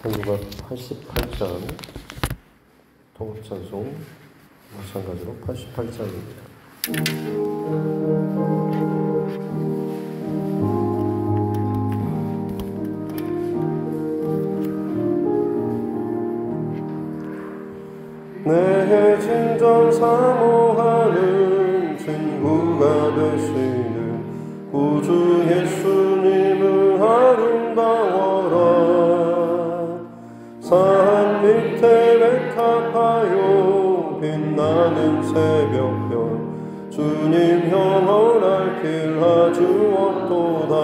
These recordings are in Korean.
찬송가 88장, 통합찬송 마찬가지로 88장입니다. 내 진정 사모하는 친구가 되시는 구주 예수님은 아름다워라. 산 밑에 백합하여 빛나는 새벽별 주님 영원할 길 아주 없도다.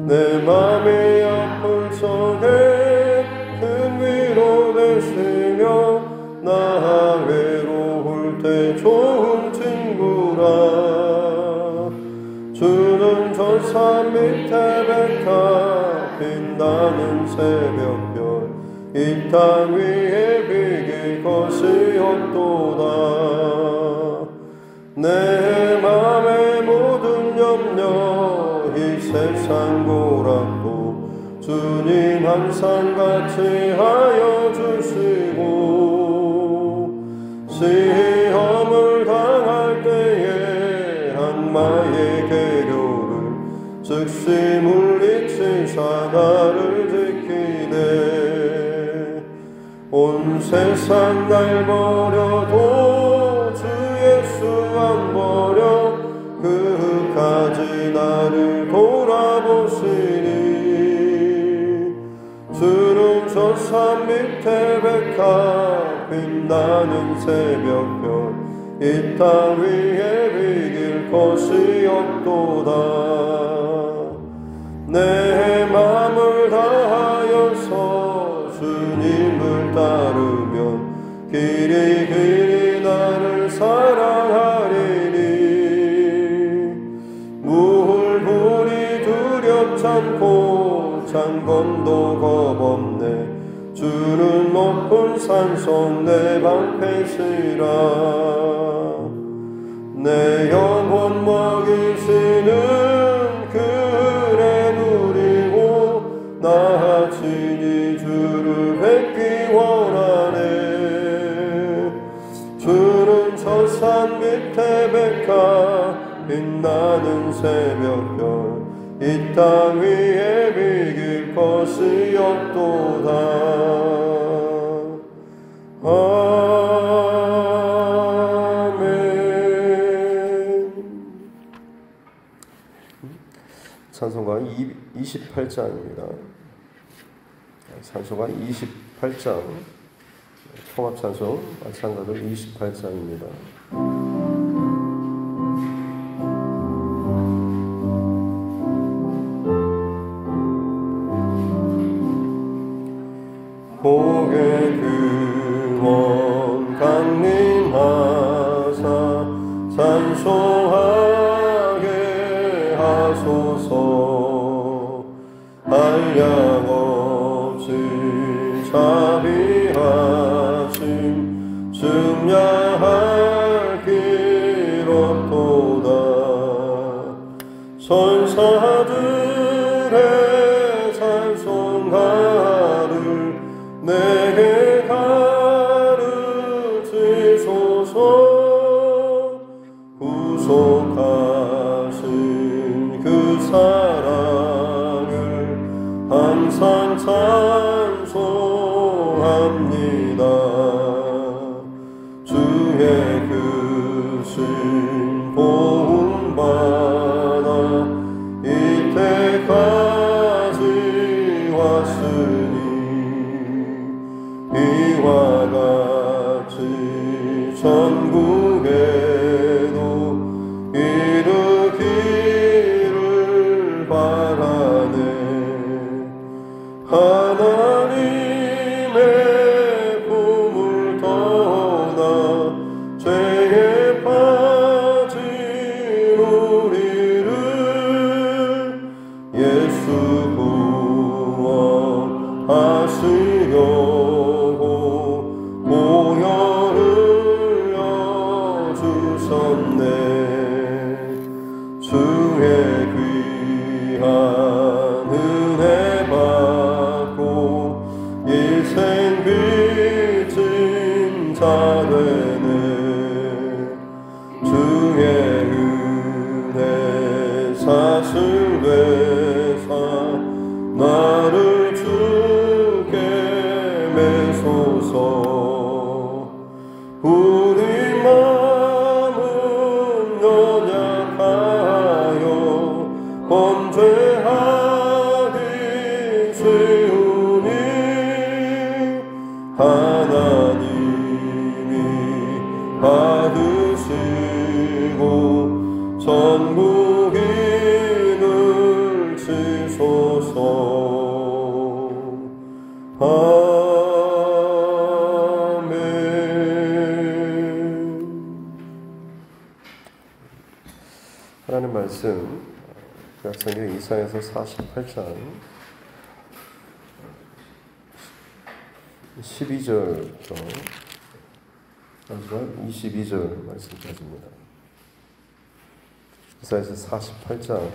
내 맘이 아픈 적에 큰 위로 되시며 나 외로울 때 좋은 친구라. 주는 저 산 밑에 백합 빛나는 새벽별 이 땅 위에 비길 것이 없도다. 내 맘의 모든 염려 이 세상 고락도 주님 항상 같이 하여 주시고 시험을 당할 때에 악마의 계교를 즉시 물리치사 나를 지키네. 온 세상 날 버려도 주 예수 안 버려 끝까지 나를 돌아보시니. 주는 저 산 밑에 백합 빛나는 새벽별 이 땅 위에 비길 것이 없도다. 내 맘을 다하여서 주님을 따르면 길이 길이 나를 사랑하리니. 물불이 두렵지 않고 창검도 겁없네. 주는 높은 산속 내 방패시라. 내 영혼 먹이시는 그래 누리고 나 친히 주를 뵙기 원하네. 주는 저 산 밑에 백합 빛나는 새벽별 이 땅 위에 비길 것이 없도다. 아멘. 찬송가 28장입니다. 찬송가 28장, 통합찬송 마찬가지로 28장입니다. 복의 근원 강림하사 찬송하게 하소서. 한량 없이 자비하심 증량할 길 없도다. 선사들의 찬송가를 내게 가르치소서. 구속하신 그 사랑을 항상 찬송합니다. 주의 크신 보훈받아 이때까지 왔으니 이와 같이 전국에도 이르기를 바라네. 하나님의 품을 떠나 죄에 빠진 우리를 예수 구원하시려고 보혈을 주셨네. 주의 귀한 되사 나를 주께 매소서. 우리 마음은 연약하여 범죄하기 쉬우니 하나님이 받으시고 전국인을 치소서. 하나님 말씀 구약성경 이사야서 48장 12절부터 22절 말씀까지입니다. 이사야서 48장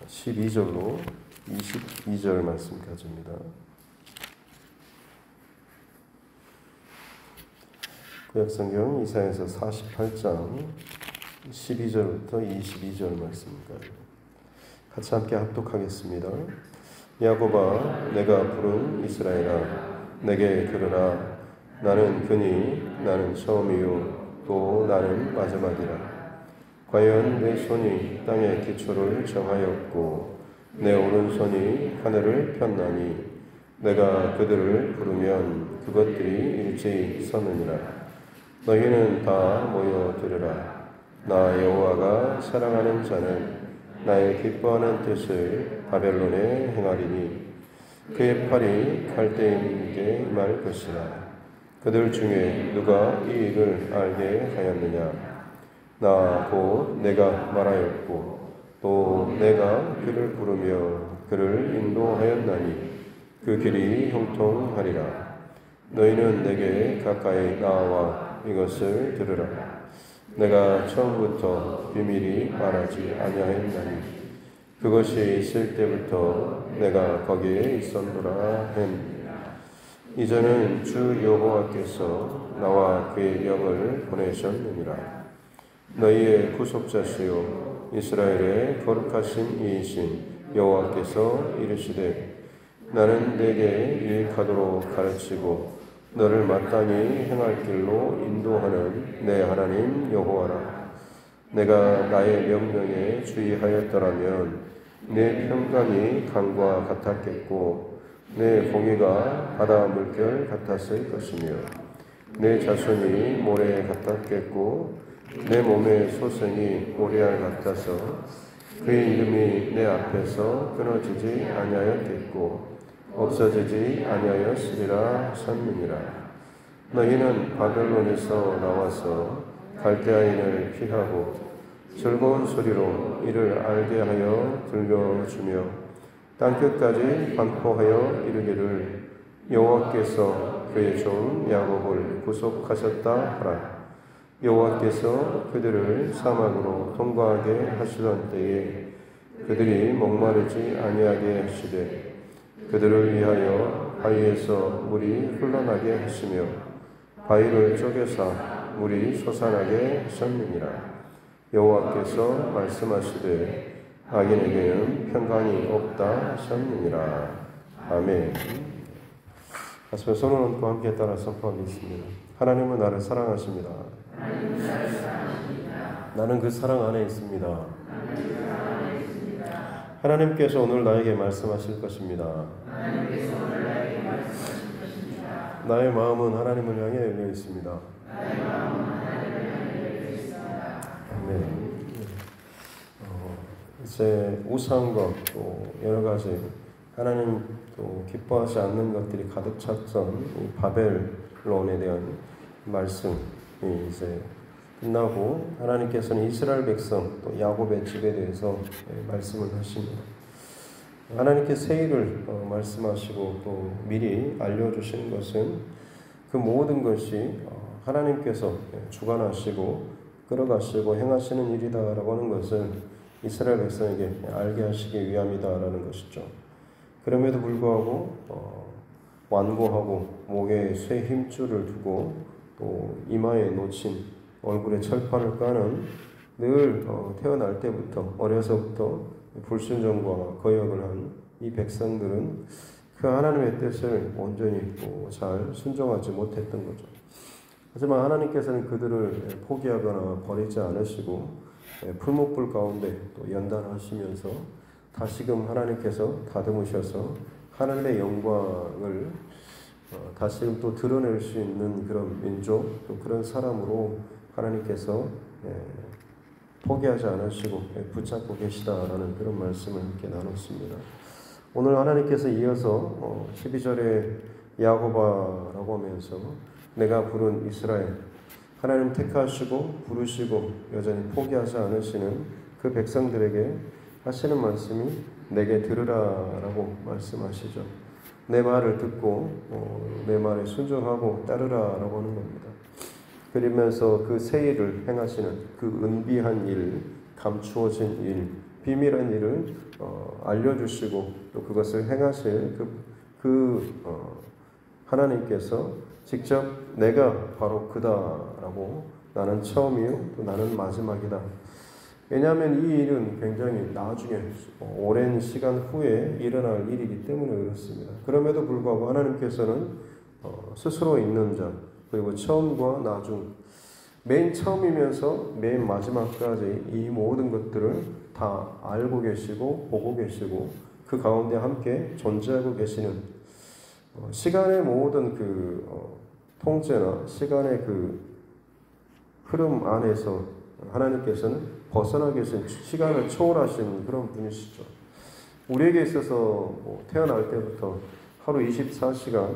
12절로 22절 말씀까지입니다. 구약성경 이사야서 48장 12절부터 22절 말씀입니다. 같이 함께 합독하겠습니다. 야곱아, 내가 부른 이스라엘아, 내게 들으라. 나는 그니 나는 처음이요 또 나는 마지막이라. 과연 내 손이 땅의 기초를 정하였고 내 오른손이 하늘을 폈나니 내가 그들을 부르면 그것들이 일제히 서느니라. 너희는 다 모여 들으라. 나 여호와가 사랑하는 자는 나의 기뻐하는 뜻을 바벨론에 행하리니 그의 팔이 갈대인에게 임할 것이라. 그들 중에 누가 이 일을 알게 하였느냐? 나 곧 내가 말하였고 또 내가 그를 부르며 그를 인도하였나니 그 길이 형통하리라. 너희는 내게 가까이 나와 이것을 들으라. 내가 처음부터 비밀이 말하지 아니하였나니 그것이 있을 때부터 내가 거기에 있었노라 했느니라. 이제는 주 여호와께서 나와 그의 영을 보내셨느니라. 너희의 구속자시요 이스라엘의 거룩하신 이이신 여호와께서 이르시되 나는 내게 유익하도록 가르치고 너를 마땅히 행할 길로 인도하는 내 하나님 여호와라. 내가 나의 명령에 주의하였더라면 내 평강이 강과 같았겠고 내 공의가 바다 물결 같았을 것이며 내 자손이 모래 같았겠고 내 몸의 소생이 모래알 같아서 그의 이름이 내 앞에서 끊어지지 아니하였겠고 없어지지 아니하였으리라 하셨느니라. 너희는 바벨론에서 나와서 갈대아인을 피하고 즐거운 소리로 이를 알게 하여 들려주며 땅끝까지 반포하여 이르기를 여호와께서 그의 종 야곱을 구속하셨다 하라. 여호와께서 그들을 사막으로 통과하게 하시던 때에 그들이 목마르지 아니하게 하시되 그들을 위하여 바위에서 물이 흘러나게 하시며 바위를 쪼개사 물이 솟아나게 하셨느니라. 여호와께서 말씀하시되 악인에게는 평강이 없다 하셨느니라. 아멘. 가슴에 손을 얹고 함께 따라 선포하겠습니다. 하나님은 나를 사랑하십니다. 나는 그 사랑 안에 있습니다. 하나님께서 오늘 나에게 말씀하실 것입니다. 나의 마음은 하나님을 향해 열려 있습니다. 네. 이제 우상과 또 여러 가지 하나님 또 기뻐하지 않는 것들이 가득 찼던 이 바벨론에 대한 말씀이 이제 끝나고 하나님께서는 이스라엘 백성 또 야곱의 집에 대해서 말씀을 하십니다. 하나님께 새 일을 말씀하시고 또 미리 알려주시는 것은 그 모든 것이 하나님께서 주관하시고 끌어가시고 행하시는 일이다라고 하는 것을 이스라엘 백성에게 알게 하시기 위함이다라는 것이죠. 그럼에도 불구하고 완고하고 목에 쇠 힘줄을 두고 또 이마에 놓친 얼굴에 철판을 까는 늘 태어날 때부터 어려서부터 불순종과 거역을 한 이 백성들은 그 하나님의 뜻을 온전히 잘 순종하지 못했던 거죠. 하지만 하나님께서는 그들을 포기하거나 버리지 않으시고 풀목불 가운데 또 연단하시면서 다시금 하나님께서 다듬으셔서 하늘의 영광을 다시금 또 드러낼 수 있는 그런 민족, 또 그런 사람으로 하나님께서 포기하지 않으시고 붙잡고 계시다라는 그런 말씀을 함께 나눴습니다. 오늘 하나님께서 이어서 12절에 야고바라고 하면서 내가 부른 이스라엘, 하나님 택하시고 부르시고 여전히 포기하지 않으시는 그 백성들에게 하시는 말씀이 내게 들으라라고 말씀하시죠. 내 말을 듣고 내 말에 순종하고 따르라라고 하는 겁니다. 그러면서 그 새 일을 행하시는 그 은비한 일, 감추어진 일, 비밀한 일을 알려주시고 또 그것을 행하실 하나님께서 직접 내가 바로 그다라고 나는 처음이요 또 나는 마지막이다. 왜냐하면 이 일은 굉장히 나중에 오랜 시간 후에 일어날 일이기 때문에 그렇습니다. 그럼에도 불구하고 하나님께서는 스스로 있는 자 그리고 처음과 나중 맨 처음이면서 맨 마지막까지 이 모든 것들을 다 알고 계시고 보고 계시고 그 가운데 함께 존재하고 계시는 시간의 모든 통제나 시간의 흐름 안에서 하나님께서는 벗어나 계신 시간을 초월하신 그런 분이시죠. 우리에게 있어서 태어날 때부터 하루 24시간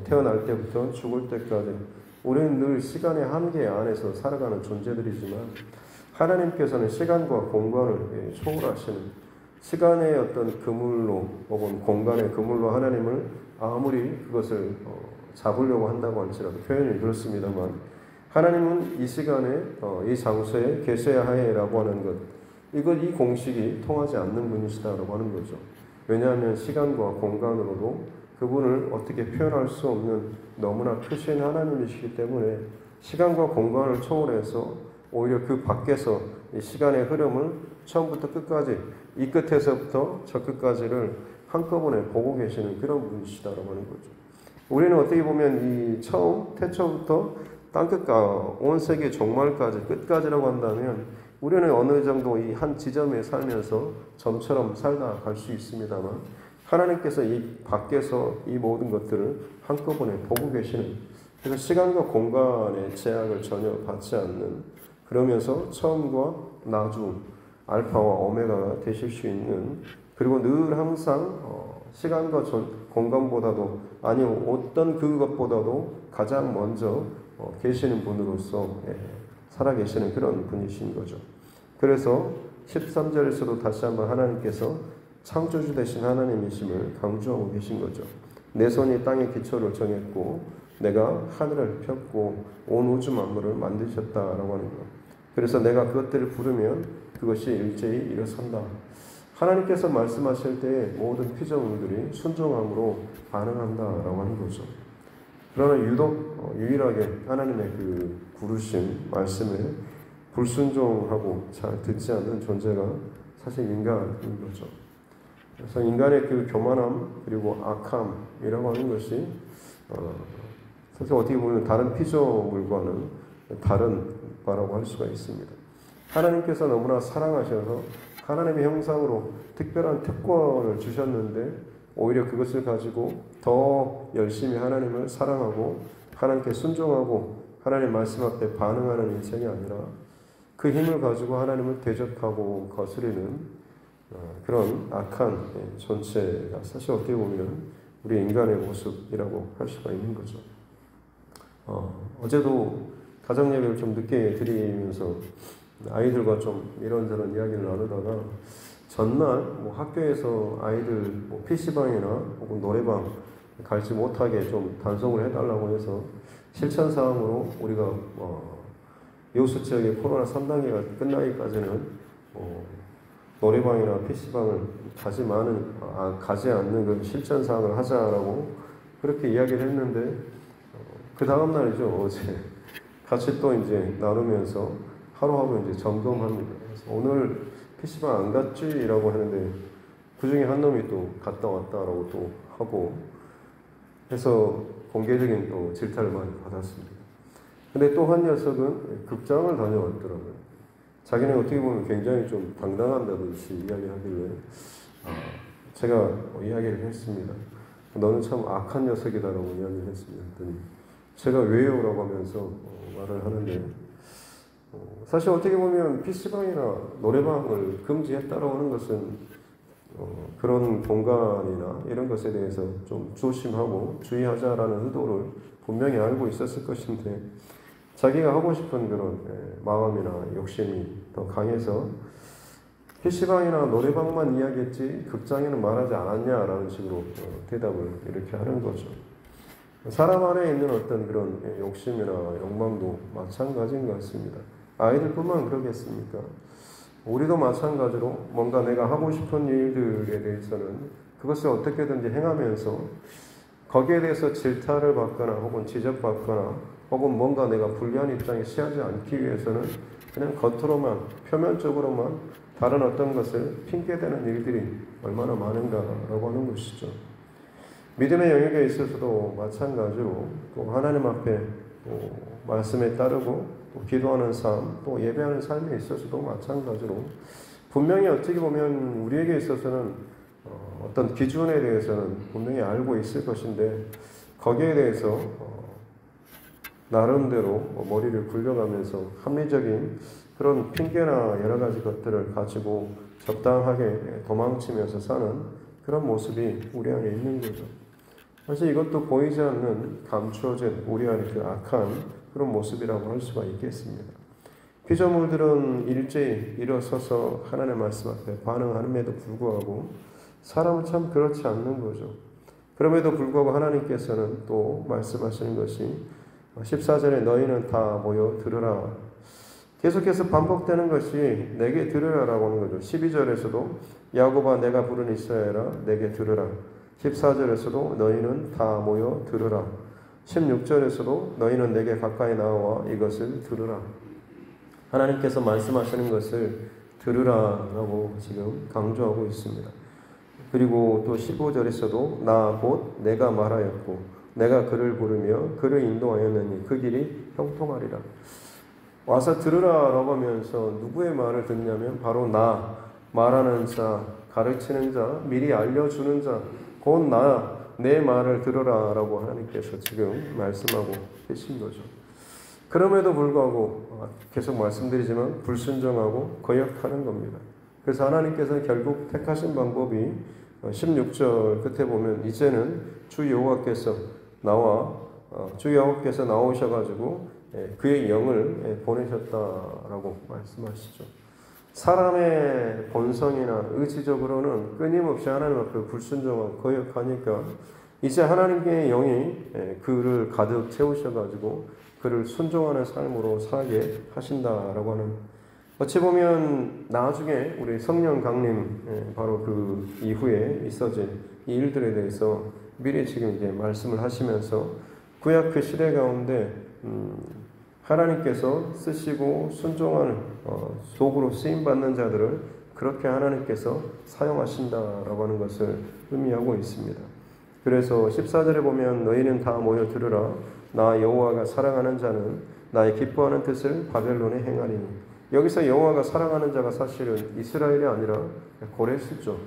태어날 때부터 죽을 때까지 우리는 늘 시간의 한계 안에서 살아가는 존재들이지만 하나님께서는 시간과 공간을 초월하시는 시간의 어떤 그물로 혹은 공간의 그물로 하나님을 아무리 그것을 잡으려고 한다고 할지라도 표현이 그렇습니다만 하나님은 이 시간에 이 장소에 계셔야 하라고 하는 것 이 공식이 통하지 않는 분이시다라고 하는 거죠. 왜냐하면 시간과 공간으로도 그분을 어떻게 표현할 수 없는 너무나 크신 하나님이시기 때문에 시간과 공간을 초월해서 오히려 그 밖에서 이 시간의 흐름을 처음부터 끝까지 이 끝에서부터 저 끝까지를 한꺼번에 보고 계시는 그런 분이시다라고 하는 거죠. 우리는 어떻게 보면 이 태초부터 땅끝과 온 세계 종말까지 끝까지라고 한다면 우리는 어느 정도 이 한 지점에 살면서 점처럼 살다 갈 수 있습니다만 하나님께서 이 밖에서 이 모든 것들을 한꺼번에 보고 계시는 그래서 시간과 공간의 제약을 전혀 받지 않는 그러면서 처음과 나중 알파와 오메가가 되실 수 있는 그리고 늘 항상 시간과 공간보다도 아니요 어떤 그것보다도 가장 먼저 계시는 분으로서 살아계시는 그런 분이신 거죠. 그래서 13절에서도 다시 한번 하나님께서 창조주 되신 하나님이심을 강조하고 계신 거죠. 내 손이 땅의 기초를 정했고 내가 하늘을 폈고 온 우주 만물을 만드셨다라고 하는 것. 그래서 내가 그것들을 부르면 그것이 일제히 일어선다. 하나님께서 말씀하실 때 모든 피조물들이 순종함으로 반응한다라고 하는 거죠. 그러나 유독 유일하게 하나님의 그 부르심 말씀에 불순종하고 잘 듣지 않는 존재가 사실 인간인 거죠. 그래서 인간의 그 교만함 그리고 악함이라고 하는 것이 사실 어떻게 보면 다른 피조물과는 다른 바라고 할 수가 있습니다. 하나님께서 너무나 사랑하셔서 하나님의 형상으로 특별한 특권을 주셨는데 오히려 그것을 가지고 더 열심히 하나님을 사랑하고 하나님께 순종하고 하나님 말씀 앞에 반응하는 인생이 아니라 그 힘을 가지고 하나님을 대적하고 거스르는 그런 악한 존재가 사실 어떻게 보면 우리 인간의 모습이라고 할 수가 있는 거죠. 어제도 가정 예배를 좀 늦게 드리면서 아이들과 좀 이런저런 이야기를 나누다가 전날 학교에서 아이들 PC방이나 혹은 노래방 갈지 못하게 좀 단속을 해달라고 해서 실천 사항으로 우리가 요수 지역의 코로나 3단계가 끝나기까지는 노래방이나 PC방을 가지 않는 그 실천 사항을 하자라고 그렇게 이야기를 했는데 그 다음 날이죠. 어제 같이 또 이제 나누면서 하루하루 이제 점검합니다. 그래서 오늘 PC방 안 갔지라고 하는데 그 중에 한 놈이 또 갔다 왔다라고 또 하고 해서 공개적인 또 질타를 많이 받았습니다. 근데 또 한 녀석은 극장을 다녀왔더라고요. 자기는 어떻게 보면 굉장히 좀 당당한다듯이 이야기하길래 제가 이야기를 했습니다. 너는 참 악한 녀석이다라고 이야기를 했습니다. 그랬더니 제가 왜요? 라고 하면서 말을 하는데 사실 어떻게 보면 PC방이나 노래방을 금지했다라고 하는 것은 그런 공간이나 이런 것에 대해서 좀 조심하고 주의하자라는 의도를 분명히 알고 있었을 것인데 자기가 하고 싶은 그런 마음이나 욕심이 더 강해서 PC방이나 노래방만 이야기했지 극장에는 말하지 않았냐라는 식으로 대답을 이렇게 하는 거죠. 사람 안에 있는 어떤 그런 욕심이나 욕망도 마찬가지인 것 같습니다. 아이들뿐만 그러겠습니까? 우리도 마찬가지로 뭔가 내가 하고 싶은 일들에 대해서는 그것을 어떻게든지 행하면서 거기에 대해서 질타를 받거나 혹은 지적받거나 혹은 뭔가 내가 불리한 입장에 처하지 않기 위해서는 그냥 겉으로만 표면적으로만 다른 어떤 것을 핑계대는 일들이 얼마나 많은가라고 하는 것이죠. 믿음의 영역에 있어서도 마찬가지로 또 하나님 앞에 또 말씀에 따르고 또 기도하는 삶, 또 예배하는 삶에 있어서도 마찬가지로 분명히 어떻게 보면 우리에게 있어서는 어떤 기준에 대해서는 분명히 알고 있을 것인데 거기에 대해서 나름대로 머리를 굴려가면서 합리적인 그런 핑계나 여러 가지 것들을 가지고 적당하게 도망치면서 사는 그런 모습이 우리 안에 있는 거죠. 사실 이것도 보이지 않는 감추어진 우리 안의 그 악한 그런 모습이라고 할 수가 있겠습니다. 피조물들은 일제히 일어서서 하나님의 말씀 앞에 반응함에도 불구하고 사람은 참 그렇지 않는 거죠. 그럼에도 불구하고 하나님께서는 또 말씀하시는 것이 14절에 너희는 다 모여 들으라. 계속해서 반복되는 것이 내게 들으라라고 하는 거죠. 12절에서도 야곱아 내가 부른 이스라엘아 내게 들으라. 14절에서도 너희는 다 모여 들으라. 16절에서도 너희는 내게 가까이 나와 이것을 들으라. 하나님께서 말씀하시는 것을 들으라라고 지금 강조하고 있습니다. 그리고 또 15절에서도 나 곧 내가 말하였고 내가 그를 부르며 그를 인도하였느니 그 길이 형통하리라. 와서 들으라라고 하면서 누구의 말을 듣냐면 바로 나, 말하는 자, 가르치는 자, 미리 알려주는 자, 곧 나, 내 말을 들으라라고 하나님께서 지금 말씀하고 계신 거죠. 그럼에도 불구하고 계속 말씀드리지만 불순종하고 거역하는 겁니다. 그래서 하나님께서는 결국 택하신 방법이 16절 끝에 보면 이제는 주 여호와께서 나오셔가지고 그의 영을 보내셨다라고 말씀하시죠. 사람의 본성이나 의지적으로는 끊임없이 하나님 앞에 불순종하고 거역하니까 이제 하나님의 영이 그를 가득 채우셔가지고 그를 순종하는 삶으로 살게 하신다라고 하는, 어찌 보면 나중에 우리 성령 강림 바로 그 이후에 있어질 이 일들에 대해서 미리 지금 이제 말씀을 하시면서 구약 그 시대 가운데 하나님께서 쓰시고 순종하는 도구로 쓰임받는 자들을 그렇게 하나님께서 사용하신다라고 하는 것을 의미하고 있습니다. 그래서 14절에 보면 너희는 다 모여 들으라. 나 여호와가 사랑하는 자는 나의 기뻐하는 뜻을 바벨론에 행하리니. 여기서 여호와가 사랑하는 자가 사실은 이스라엘이 아니라 고레스죠.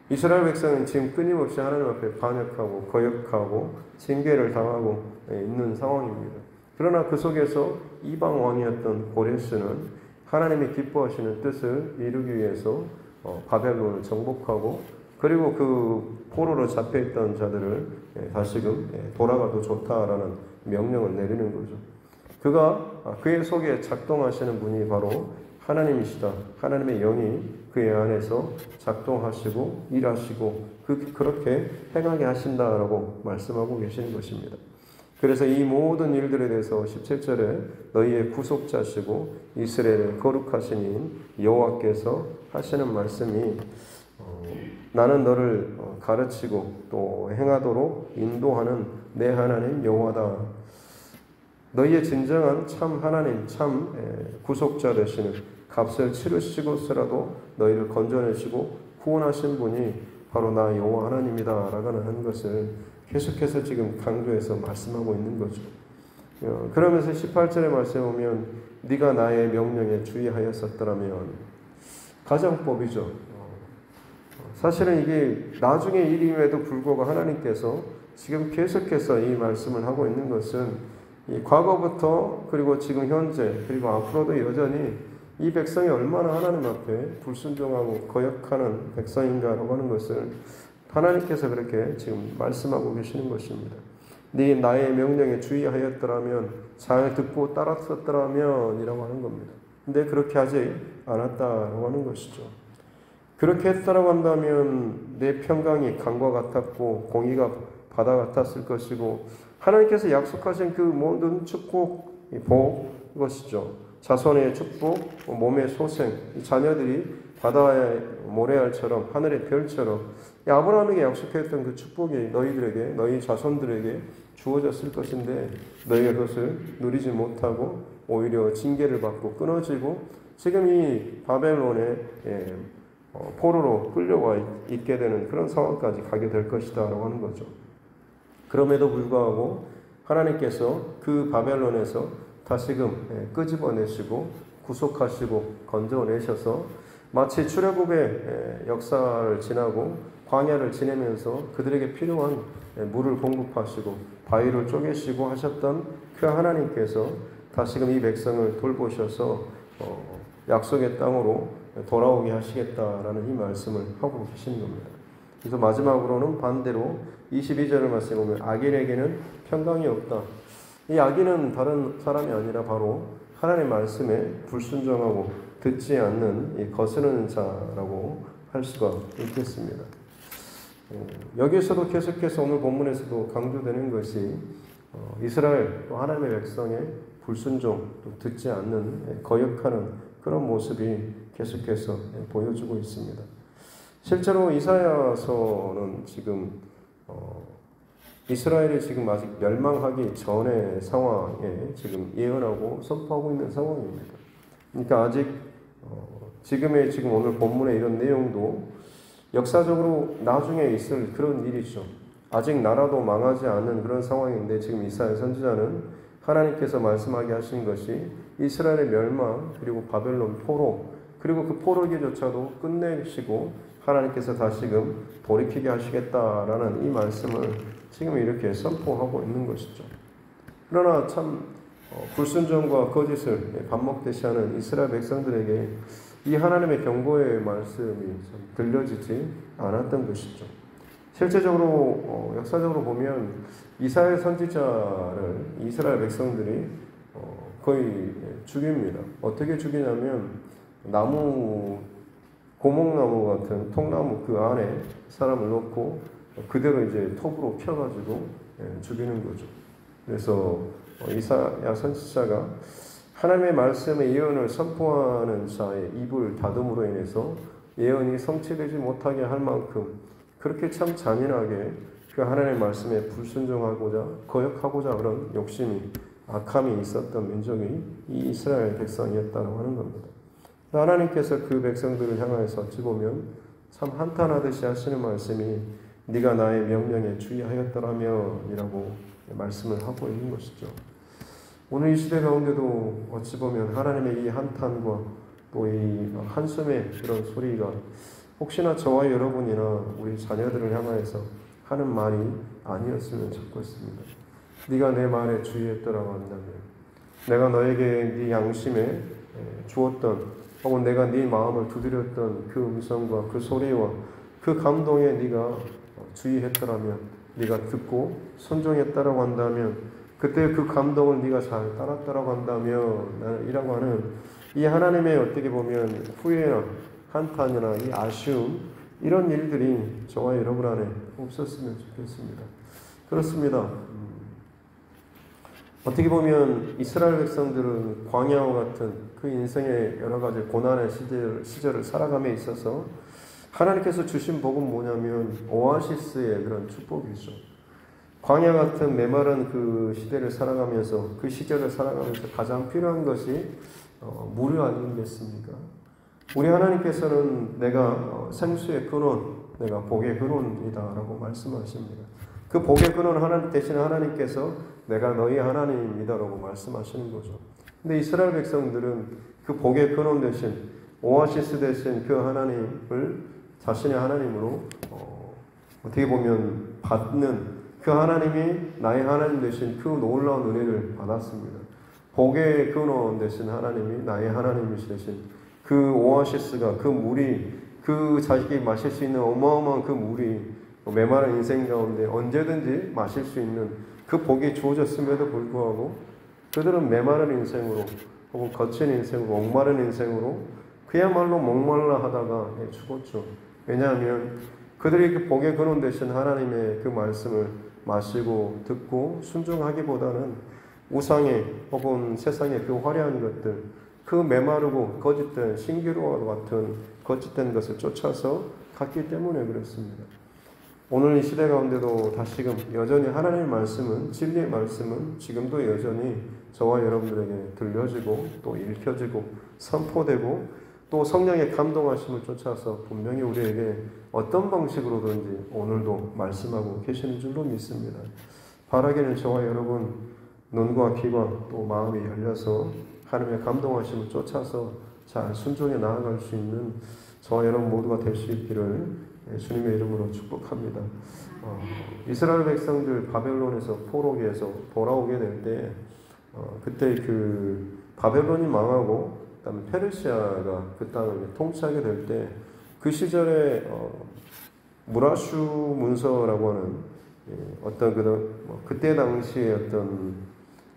이스라엘 백성은 지금 끊임없이 하나님 앞에 반역하고 거역하고 징계를 당하고 있는 상황입니다. 그러나 그 속에서 이방 왕이었던 고레스는 하나님이 기뻐하시는 뜻을 이루기 위해서 바벨론을 정복하고 그리고 그 포로로 잡혀있던 자들을 다시금 돌아가도 좋다라는 명령을 내리는 거죠. 그의 속에 작동하시는 분이 바로 하나님이시다. 하나님의 영이 그의 안에서 작동하시고 일하시고 그렇게 행하게 하신다라고 말씀하고 계시는 것입니다. 그래서 이 모든 일들에 대해서 17절에 너희의 구속자시고 이스라엘의 거룩하신 여호와께서 하시는 말씀이 나는 너를 가르치고 또 행하도록 인도하는 내 하나님 여호와다. 너희의 진정한 참 하나님, 참 구속자 되시는 값을 치르시고서라도 너희를 건져내시고 구원하신 분이 바로 나 여호와 하나님이다 라고 하는 것을 계속해서 지금 강조해서 말씀하고 있는 거죠. 그러면서 18절의 말씀에 보면 네가 나의 명령에 주의하였었더라면 가정법이죠. 사실은 이게 나중에 일임에도 불구하고 하나님께서 지금 계속해서 이 말씀을 하고 있는 것은 이 과거부터 그리고 지금 현재 그리고 앞으로도 여전히 이 백성이 얼마나 하나님 앞에 불순종하고 거역하는 백성인가라고 하는 것을 하나님께서 그렇게 지금 말씀하고 계시는 것입니다. 네 나의 명령에 주의하였더라면 잘 듣고 따랐었더라면 이라고 하는 겁니다. 근데 그렇게 하지 않았다라고 하는 것이죠. 그렇게 했다라고 한다면 내 평강이 강과 같았고 공의가 바다 같았을 것이고 하나님께서 약속하신 그 모든 축복, 복 이것이죠. 자손의 축복, 몸의 소생, 자녀들이 바다의 모래알처럼 하늘의 별처럼 아브라함에게 약속했던 그 축복이 너희들에게 너희 자손들에게 주어졌을 것인데 너희가 그것을 누리지 못하고 오히려 징계를 받고 끊어지고 지금 이 바벨론의 포로로 끌려와 있게 되는 그런 상황까지 가게 될 것이다 라고 하는 거죠. 그럼에도 불구하고 하나님께서 그 바벨론에서 다시금 끄집어내시고 구속하시고 건져내셔서 마치 출애굽의 역사를 지나고 광야를 지내면서 그들에게 필요한 물을 공급하시고 바위를 쪼개시고 하셨던 그 하나님께서 다시금 이 백성을 돌보셔서 약속의 땅으로 돌아오게 하시겠다라는 이 말씀을 하고 계신 겁니다. 그래서 마지막으로는 반대로 22절을 말씀해 보면 악인에게는 평강이 없다. 이 악인은 다른 사람이 아니라 바로 하나님의 말씀에 불순종하고 듣지 않는 이 거스르는 자라고 할 수가 있겠습니다. 여기에서도 계속해서 오늘 본문에서도 강조되는 것이 이스라엘 또 하나님의 백성의 불순종 또 듣지 않는 거역하는 그런 모습이 계속해서 보여주고 있습니다. 실제로 이사야서는 지금 이스라엘이 지금 아직 멸망하기 전의 상황에 지금 예언하고 선포하고 있는 상황입니다. 그러니까 아직 지금 오늘 본문의 이런 내용도 역사적으로 나중에 있을 그런 일이죠. 아직 나라도 망하지 않는 그런 상황인데 지금 이사야 선지자는 하나님께서 말씀하게 하신 것이 이스라엘의 멸망 그리고 바벨론 포로 그리고 그 포로기조차도 끝내시고 하나님께서 다시금 돌이키게 하시겠다라는 이 말씀을 지금 이렇게 선포하고 있는 것이죠. 그러나 참 불순종과 거짓을 밥 먹듯이 하는 이스라엘 백성들에게 이 하나님의 경고의 말씀이 참 들려지지 않았던 것이죠. 실제적으로 역사적으로 보면 이사야 선지자를 이스라엘 백성들이 거의 죽입니다. 어떻게 죽이냐면 고목나무 같은 통나무 그 안에 사람을 넣고 그대로 이제 톱으로 펴가지고 죽이는 거죠. 그래서 이사야 선지자가 하나님의 말씀의 예언을 선포하는 자의 입을 다듬으로 인해서 예언이 성취되지 못하게 할 만큼 그렇게 참 잔인하게 그 하나님의 말씀에 불순종하고자 거역하고자 그런 욕심이 악함이 있었던 민족이 이 이스라엘 백성이었다고 하는 겁니다. 하나님께서 그 백성들을 향하여서 어찌 보면 참 한탄하듯이 하시는 말씀이 네가 나의 명령에 주의하였더라면 이라고 말씀을 하고 있는 것이죠. 오늘 이 시대 가운데도 어찌 보면 하나님의 이 한탄과 또 이 한숨의 그런 소리가 혹시나 저와 여러분이나 우리 자녀들을 향하여서 하는 말이 아니었으면 좋겠습니다. 네가 내 말에 주의했더라고 한다면 내가 너에게 네 양심에 주었던 혹은 내가 네 마음을 두드렸던 그 음성과 그 소리와 그 감동에 네가 주의했더라면 네가 듣고 순종했다라고 한다면 그때 그 감동을 네가 잘 따랐다라고 한다면 이라고 하는 이 하나님의 어떻게 보면 후회나 한탄이나 이 아쉬움 이런 일들이 저와 여러분 안에 없었으면 좋겠습니다. 그렇습니다. 어떻게 보면 이스라엘 백성들은 광야와 같은 그 인생의 여러 가지 고난의 시절을 살아감에 있어서 하나님께서 주신 복은 뭐냐면 오아시스의 그런 축복이죠. 광야 같은 메마른 그 시대를 살아가면서 그 시절을 살아가면서 가장 필요한 것이 물이 아니겠습니까? 우리 하나님께서는 내가 생수의 근원, 내가 복의 근원이다라고 말씀하십니다. 그 복의 근원 하나님 대신 하나님께서 내가 너희 하나님이다라고 말씀하시는 거죠. 근데 이스라엘 백성들은 그 복의 근원 대신 오아시스 대신 그 하나님을 자신의 하나님으로 어떻게 보면 받는 그 하나님이 나의 하나님 대신 그 놀라운 은혜를 받았습니다. 복의 근원 대신 하나님이 나의 하나님이시신 그 오아시스가 그 물이 그 자식이 마실 수 있는 어마어마한 그 물이 메마른 인생 가운데 언제든지 마실 수 있는 그 복이 주어졌음에도 불구하고 그들은 메마른 인생으로 혹은 거친 인생으로 목마른 인생으로 그야말로 목말라 하다가 죽었죠. 왜냐하면 그들이 그 복의 근원 되신 하나님의 그 말씀을 마시고 듣고 순종하기보다는 우상의 혹은 세상의 그 화려한 것들, 그 메마르고 거짓된 신기루와 같은 거짓된 것을 쫓아서 갔기 때문에 그렇습니다. 오늘 이 시대 가운데도 다시금 여전히 하나님의 말씀은, 진리의 말씀은 지금도 여전히 저와 여러분들에게 들려지고 또 읽혀지고 선포되고 또 성령의 감동하심을 쫓아서 분명히 우리에게 어떤 방식으로든지 오늘도 말씀하고 계시는 줄로 믿습니다. 바라기는 저와 여러분 눈과 귀가 또 마음이 열려서 하나님의 감동하심을 쫓아서 잘 순종해 나아갈 수 있는 저와 여러분 모두가 될 수 있기를 주님의 이름으로 축복합니다. 이스라엘 백성들 바벨론에서 포로기에서 돌아오게 될 때 그때 그 바벨론이 망하고 그다음에 페르시아가 그 땅을 통치하게 될 때 그 시절에 무라슈 문서라고 하는 어떤 그때 당시에 어떤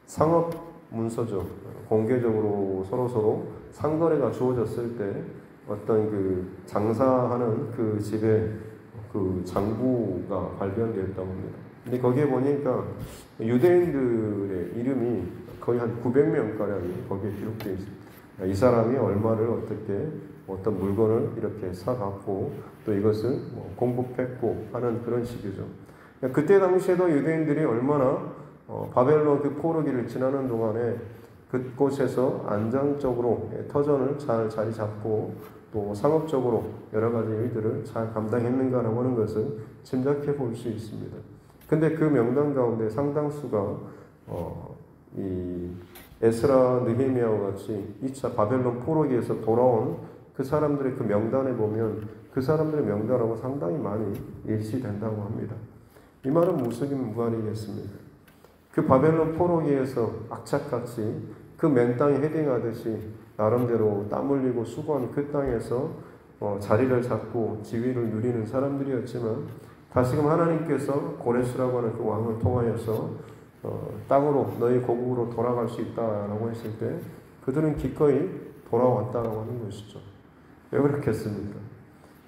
상업 문서죠. 공개적으로 서로 상거래가 주어졌을 때 어떤 그 장사하는 그 집에 그 장부가 발견되었다고 합니다. 근데 거기에 보니까 유대인들의 이름이 거의 한 900명가량이 거기에 기록되어 있습니다. 이 사람이 얼마를 어떻게 어떤 물건을 이렇게 사갖고 또 이것을 공급했고 하는 그런 식이죠. 그때 당시에도 유대인들이 얼마나 바벨론 그 포로기를 지나는 동안에 그곳에서 안정적으로 터전을 잘 자리 잡고 또 상업적으로 여러 가지 일들을 잘 감당했는가라고 하는 것을 짐작해 볼 수 있습니다. 근데 그 명단 가운데 상당수가 이 에스라, 느헤미야와 같이 2차 바벨론 포로기에서 돌아온 그 사람들의 그 명단에 보면 그 사람들의 명단하고 상당히 많이 일치된다고 합니다. 이 말은 무슨 무관이겠습니까? 그 바벨론 포로기에서 악착같이 그 맨 땅에 헤딩하듯이 나름대로 땀 흘리고 수고한 그 땅에서 자리를 잡고 지위를 누리는 사람들이었지만 다시금 하나님께서 고레스라고 하는 그 왕을 통하여서 땅으로 너희 고국으로 돌아갈 수 있다라고 했을 때 그들은 기꺼이 돌아왔다라고 하는 것이죠. 왜 그렇겠습니까?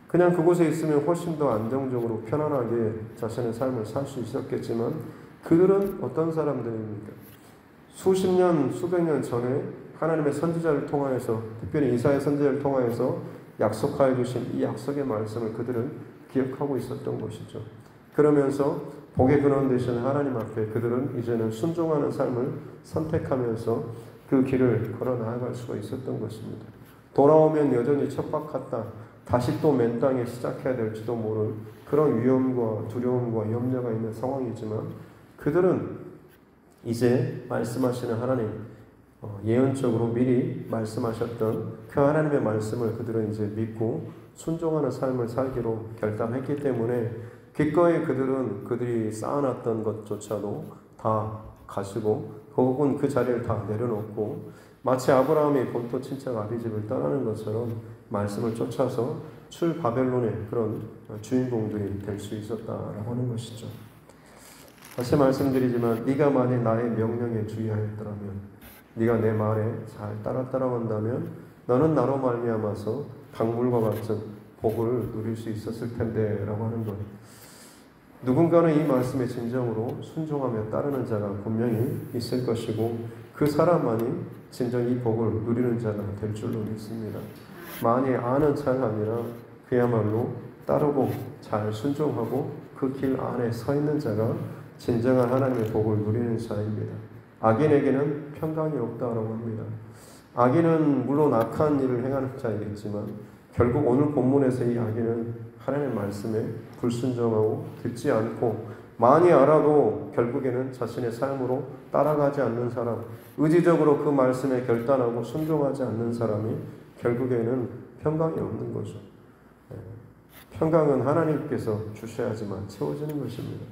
그냥 그곳에 있으면 훨씬 더 안정적으로 편안하게 자신의 삶을 살 수 있었겠지만 그들은 어떤 사람들입니까? 수십 년, 수백 년 전에 하나님의 선지자를 통하여서 특별히 이사야 선지자를 통하여서 약속하여 주신 이 약속의 말씀을 그들은 기억하고 있었던 것이죠. 그러면서 복의 근원 되신 하나님 앞에 그들은 이제는 순종하는 삶을 선택하면서 그 길을 걸어 나아갈 수가 있었던 것입니다. 돌아오면 여전히 척박하다. 다시 또 맨 땅에 시작해야 될지도 모를 그런 위험과 두려움과 염려가 있는 상황이지만 그들은 이제 말씀하시는 하나님, 예언적으로 미리 말씀하셨던 그 하나님의 말씀을 그들은 이제 믿고 순종하는 삶을 살기로 결단했기 때문에 기꺼이 그들은 그들이 쌓아놨던 것조차도 다 가시고 혹은 그 자리를 다 내려놓고 마치 아브라함이 본토 친척 아비집을 떠나는 것처럼 말씀을 쫓아서 출 바벨론의 그런 주인공들이 될 수 있었다라고 하는 것이죠. 다시 말씀드리지만 네가 만일 나의 명령에 주의하였더라면 네가 내 말에 잘 따라간다면 너는 나로 말미암아서 강물과 같은 복을 누릴 수 있었을 텐데 라고 하는 것. 누군가는 이 말씀에 진정으로 순종하며 따르는 자가 분명히 있을 것이고 그 사람만이 진정 이 복을 누리는 자가 될 줄로 믿습니다. 많이 아는 자가 아니라 그야말로 따르고 잘 순종하고 그 길 안에 서 있는 자가 진정한 하나님의 복을 누리는 자입니다. 악인에게는 평강이 없다라고 합니다. 악인은 물론 악한 일을 행하는 자이겠지만 결국 오늘 본문에서 이 악인은 하나님의 말씀에 불순종하고 듣지 않고 많이 알아도 결국에는 자신의 삶으로 따라가지 않는 사람, 의지적으로 그 말씀에 결단하고 순종하지 않는 사람이 결국에는 평강이 없는 거죠. 평강은 하나님께서 주셔야지만 채워지는 것입니다.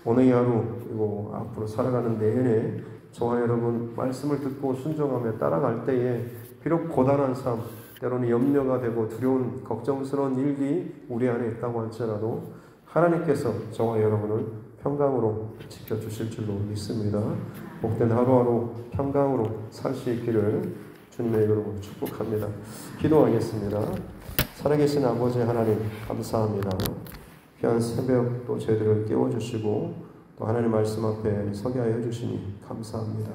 오늘 이 하루 그리고 앞으로 살아가는 내내 저와 여러분 말씀을 듣고 순종하며 따라갈 때에 비록 고단한 삶, 때로는 염려가 되고 두려운 걱정스러운 일이 우리 안에 있다고 할지라도 하나님께서 저와 여러분을 평강으로 지켜주실 줄로 믿습니다. 복된 하루하루 평강으로 살 수 있기를 주님의 이름으로 축복합니다. 기도하겠습니다. 살아계신 아버지 하나님 감사합니다. 귀한 새벽 또 저희들을 깨워주시고 또 하나님 말씀 앞에 서게 하여 주시니 감사합니다.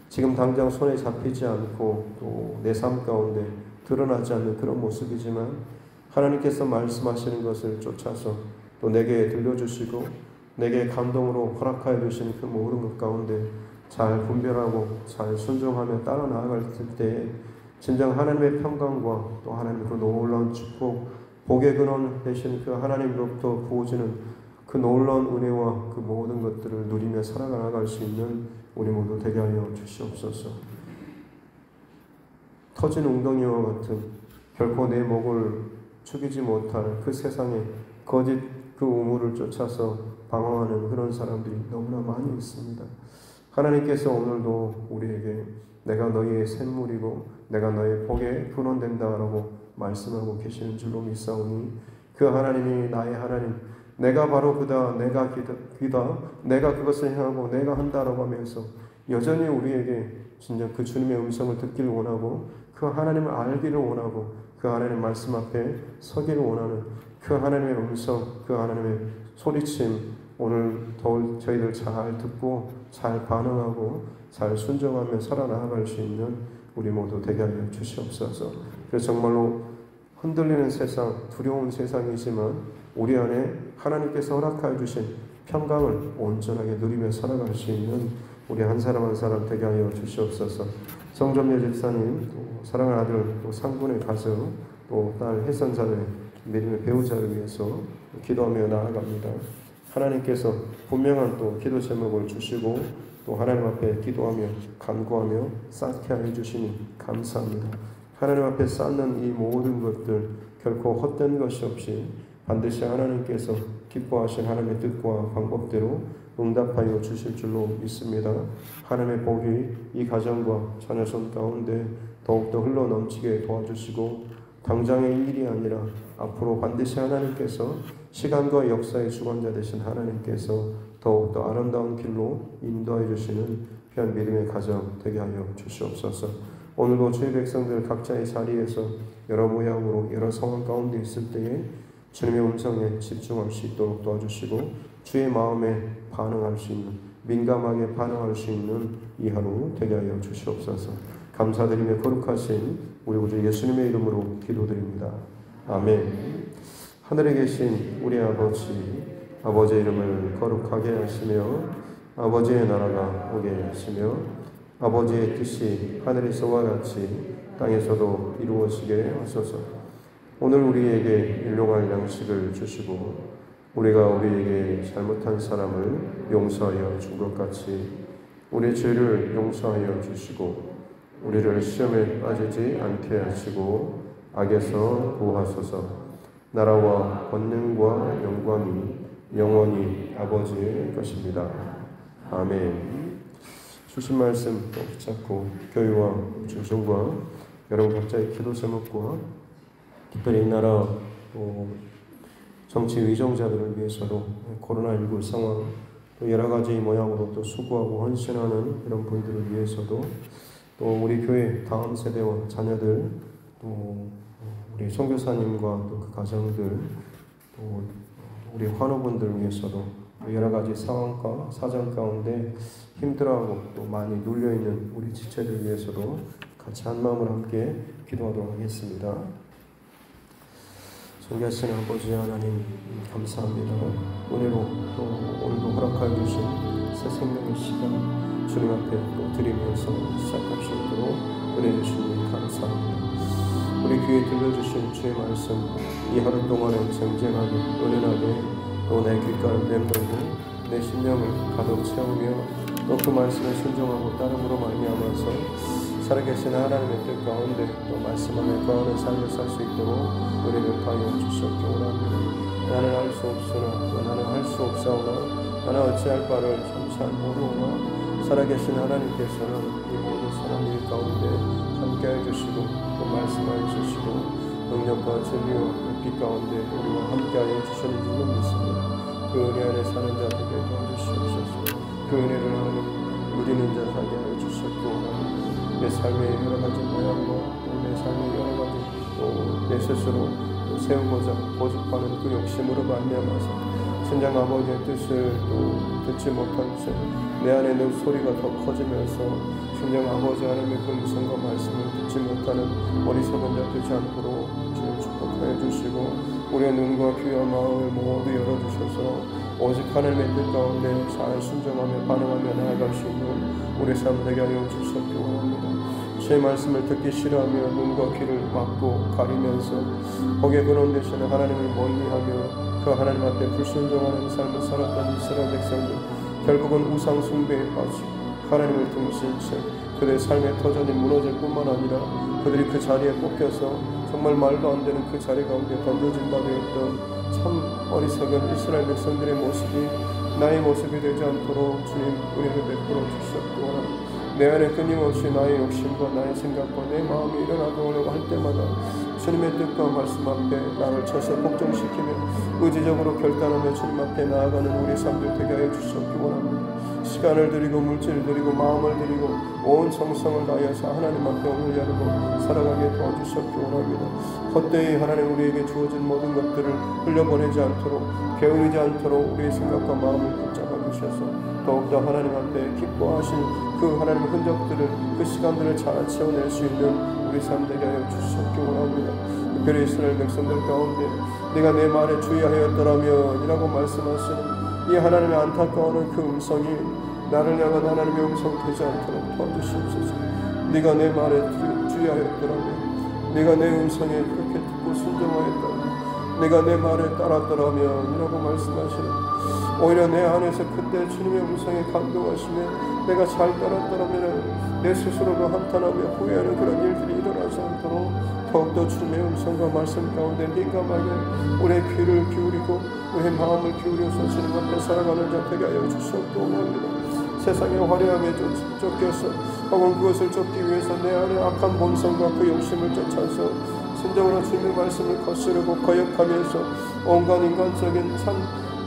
지금 당장 손에 잡히지 않고 또 내 삶 가운데 드러나지 않는 그런 모습이지만 하나님께서 말씀하시는 것을 쫓아서 또 내게 들려주시고 내게 감동으로 허락하여 주시는 그 모든 것 가운데 잘 분별하고 잘 순종하며 따라 나아갈 때 진정 하나님의 평강과 또 하나님의 그 놀라운 축복, 복의 근원 되신 그 하나님으로부터 부어지는 그 놀라운 은혜와 그 모든 것들을 누리며 살아나갈 수 있는 우리 모두 되게 하여 주시옵소서. 터진 웅덩이와 같은 결코 내 목을 축이지 못할 그 세상에 거짓 그 우물을 쫓아서 방황하는 그런 사람들이 너무나 많이 있습니다. 하나님께서 오늘도 우리에게 내가 너희의 샘물이고 내가 너의 복에 근원된다라고 말씀하고 계시는 줄로 믿사오니 그 하나님이 나의 하나님, 내가 바로 그다, 내가 귀다, 내가 그것을 행하고 내가 한다라고 하면서 여전히 우리에게 진정 그 주님의 음성을 듣기를 원하고 그 하나님을 알기를 원하고 그 하나님의 말씀 앞에 서기를 원하는 그 하나님의 음성, 그 하나님의 소리침 오늘 더 저희들 잘 듣고 잘 반응하고 잘 순종하며 살아나갈 수 있는 우리 모두 되게 하여 주시옵소서. 그래서 정말로 흔들리는 세상, 두려운 세상이지만 우리 안에 하나님께서 허락하여 주신 평강을 온전하게 누리며 살아갈 수 있는 우리 한 사람 한 사람 되게 하여 주시옵소서. 성점녀 집사님, 또 사랑하는 아들, 또 상군의 가정, 또 딸 혜선자들, 믿음의 배우자를 위해서 기도하며 나아갑니다. 하나님께서 분명한 또 기도 제목을 주시고 또 하나님 앞에 기도하며 간구하며 쌓게 하여 주시니 감사합니다. 하나님 앞에 쌓는 이 모든 것들 결코 헛된 것이 없이 반드시 하나님께서 기뻐하신 하나님의 뜻과 방법대로 응답하여 주실 줄로 믿습니다. 하나님의 복이 이 가정과 자녀 손 가운데 더욱더 흘러넘치게 도와주시고 당장의 일이 아니라 앞으로 반드시 하나님께서 시간과 역사의 주관자 되신 하나님께서 더욱더 아름다운 길로 인도해 주시는 귀한 믿음의 가정 되게 하여 주시옵소서. 오늘도 주의 백성들 각자의 자리에서 여러 모양으로 여러 상황 가운데 있을 때에 주님의 음성에 집중할 수 있도록 도와주시고 주의 마음에 반응할 수 있는, 민감하게 반응할 수 있는 이 하루 되게 하여 주시옵소서. 감사드리며 거룩하신 우리 구주 예수님의 이름으로 기도드립니다. 아멘. 하늘에 계신 우리 아버지, 아버지의 이름을 거룩하게 하시며 아버지의 나라가 오게 하시며 아버지의 뜻이 하늘에서와 같이 땅에서도 이루어지게 하소서. 오늘 우리에게 일용할 양식을 주시고 우리가 우리에게 잘못한 사람을 용서하여 준 것 같이 우리 죄를 용서하여 주시고 우리를 시험에 빠지지 않게 하시고 악에서 구하소서. 나라와 권능과 영광이 영원히 아버지의 것입니다. 아멘. 주신 말씀 붙잡고 교회와 중심과 여러분 각자의 기도 제목과 특별히 이 나라 정치 위정자들을 위해서도 코로나19 상황 또 여러 가지 모양으로 또 수고하고 헌신하는 이런 분들을 위해서도 또 우리 교회 다음 세대와 자녀들 또 우리 선교사님과 또 그 가정들 또 우리 환우분들을 위해서도 여러 가지 상황과 사정 가운데 힘들어하고 또 많이 눌려있는 우리 지체들 위해서도 같이 한 마음으로 함께 기도하도록 하겠습니다. 존귀하신 아버지 하나님 감사합니다. 은혜로 또 오늘도 허락하여 주신 새 생명의 시간 주님 앞에 또 드리면서 시작할 수 있도록 은혜 주시니 감사합니다. 우리 귀에 들려주신 주의 말씀 이 하루 동안에 쟁쟁하게 은은하게 또 내 귓가를 맴돌고 내 심령을 가득 채우며 또 그 말씀에 순종하고 따름으로 말미암아서 살아계신 하나님의 뜻 가운데 또 말씀하며 거하는 삶을 살 수 있도록 우리를 하여 주시옵기 원합니다. 나는 할 수 없으나 또 나는 할 수 없사오나 나는 어찌할 바를 참 잘 모르오나 살아계신 하나님께서는 이 모든 사람 일 가운데 함께해 주시고 또 말씀하여 주시고 능력과 진리와 빛 가운데 우리와 함께하여 주시는 줄로 믿습니다. 그 은혜 안에 사는 자들에게 도와주시옵소서. 그 은혜를 하나님 누리는 자 되게 하여 주시옵기 원합니다. 내 삶의 여러 가지 모양과 또 내 삶의 여러 가지 또 내 스스로 또 세우고자 고집하는 그 욕심으로 말미암아서 신장 아버지의 뜻을 또 듣지 못한 채 내 안에 는 소리가 더 커지면서 신장 아버지 하나님의 그 음성과 말씀을 듣지 못하는 어리석은 자 되지 않도록 주님 축복하여 주시고 우리의 눈과 귀와 마음을 모두 열어주셔서 오직 하나님의 뜻 가운데 잘 순종하며 반응하며 나아갈 수 있는 우리 삶 되게 하여 주시옵기 원합니다. 주의 말씀을 듣기 싫어하며 눈과 귀를 막고 가리면서 거기에 그런 대신에 하나님을 멀리하며 그 하나님 앞에 불순종하는 삶을 살았던 이스라엘 백성들 결국은 우상 숭배에 빠지고 하나님을 등진 채 그들의 삶의 터전이 무너질 뿐만 아니라 그들이 그 자리에 뽑혀서 정말 말도 안 되는 그 자리 가운데 던져진 바 되었던 참 어리석은 이스라엘 백성들의 모습이 나의 모습이 되지 않도록 주님 은혜를 베풀어 주시옵기 원합니다. 내 안에 끊임없이 나의 욕심과 나의 생각과 내 마음이 일어나려고 할 때마다 주님의 뜻과 말씀 앞에 나를 쳐서 복종시키며 의지적으로 결단하며 주님 앞에 나아가는 우리 삶들 되게 하여 주시옵기 원합니다. 시간을 드리고 물질을 드리고 마음을 드리고 온 정성을 다하여서 하나님 앞에 오늘 여르고 살아가게 도와주시옵기 원합니다. 헛되이 하나님 우리에게 주어진 모든 것들을 흘려보내지 않도록 게으르지 않도록 우리의 생각과 마음을 붙잡아 주셔서 더욱더 하나님 앞에 기뻐하신 그 하나님의 흔적들을 그 시간들을 잘 채워낼 수 있는 우리 삶 되게 하여 주시옵기 원합니다. 특별히 이스라엘 백성들 가운데 내가 내 말에 주의하였더라면 이라고 말씀하시는 이 하나님의 안타까워하는 그 음성이 나를 향한 하나님의 음성 되지 않도록 도와주시옵소서. 네가 내 말에 주의하였더라면 네가 내 음성에 그렇게 듣고 순종하였다면 내가 내 말에 따랐더라면 이라고 말씀하시는 오히려 내 안에서 그때 주님의 음성에 감동하시며 내가 잘 따랐더라면 내 스스로도 한탄하며 후회하는 그런 일들이 일어나지 않도록 더욱더 주님의 음성과 말씀 가운데 민감하게 우리의 귀를 기울이고 우리의 마음을 기울여서 주님 앞에 살아가는 자 되게 하여 주시옵기 원합니다. 세상의 화려함에 쫓겨서 혹은 그것을 쫓기 위해서 내 안에 악한 본성과 그 욕심을 쫓아서 진정으로 주님의 말씀을 거스르고 거역하면서 온갖 인간적인 참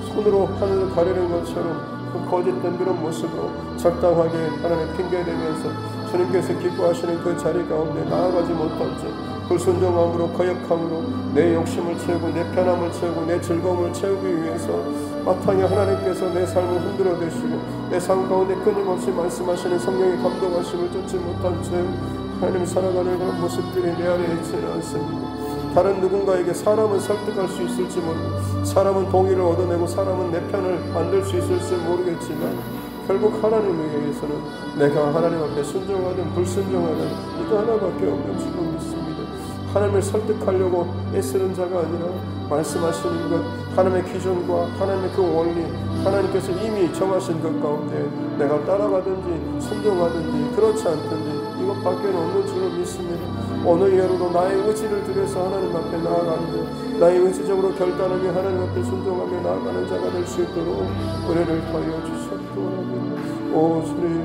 손으로 하늘을 가리는 것처럼 그 거짓된 그런 모습으로 적당하게 하나님 핑계대면서 주님께서 기뻐하시는 그 자리 가운데 나아가지 못한 채 불순종함으로 거역함으로 내 욕심을 채우고 내 편함을 채우고 내 즐거움을 채우기 위해서 마땅히 하나님께서 내 삶을 흔들어 대시고 내 삶 가운데 끊임없이 말씀하시는 성령의 감동하심을 쫓지 못한 채 하나님 살아가는 그런 모습들이 내 안에 있지는 않습니다. 다른 누군가에게 사람은 설득할 수 있을지 모르고 사람은 동의를 얻어내고 사람은 내 편을 만들 수 있을지 모르겠지만 결국 하나님에 의해서는 내가 하나님 앞에 순종하든 불순종하든 이거 하나밖에 없는 줄로 믿습니다. 하나님을 설득하려고 애쓰는 자가 아니라 말씀하시는 것 하나님의 기준과 하나님의 그 원리 하나님께서 이미 정하신 것 가운데 내가 따라가든지 순종하든지 그렇지 않든지 이것밖에 없는 줄로 믿습니다. 오늘 하루도 나의 의지를 들여서 하나님 앞에 나아가는 자 나의 의지적으로 결단하며 하나님 앞에 순종하며 나아가는 자가 될 수 있도록 은혜를 더하여 주시옵기 원합니다. 오 주님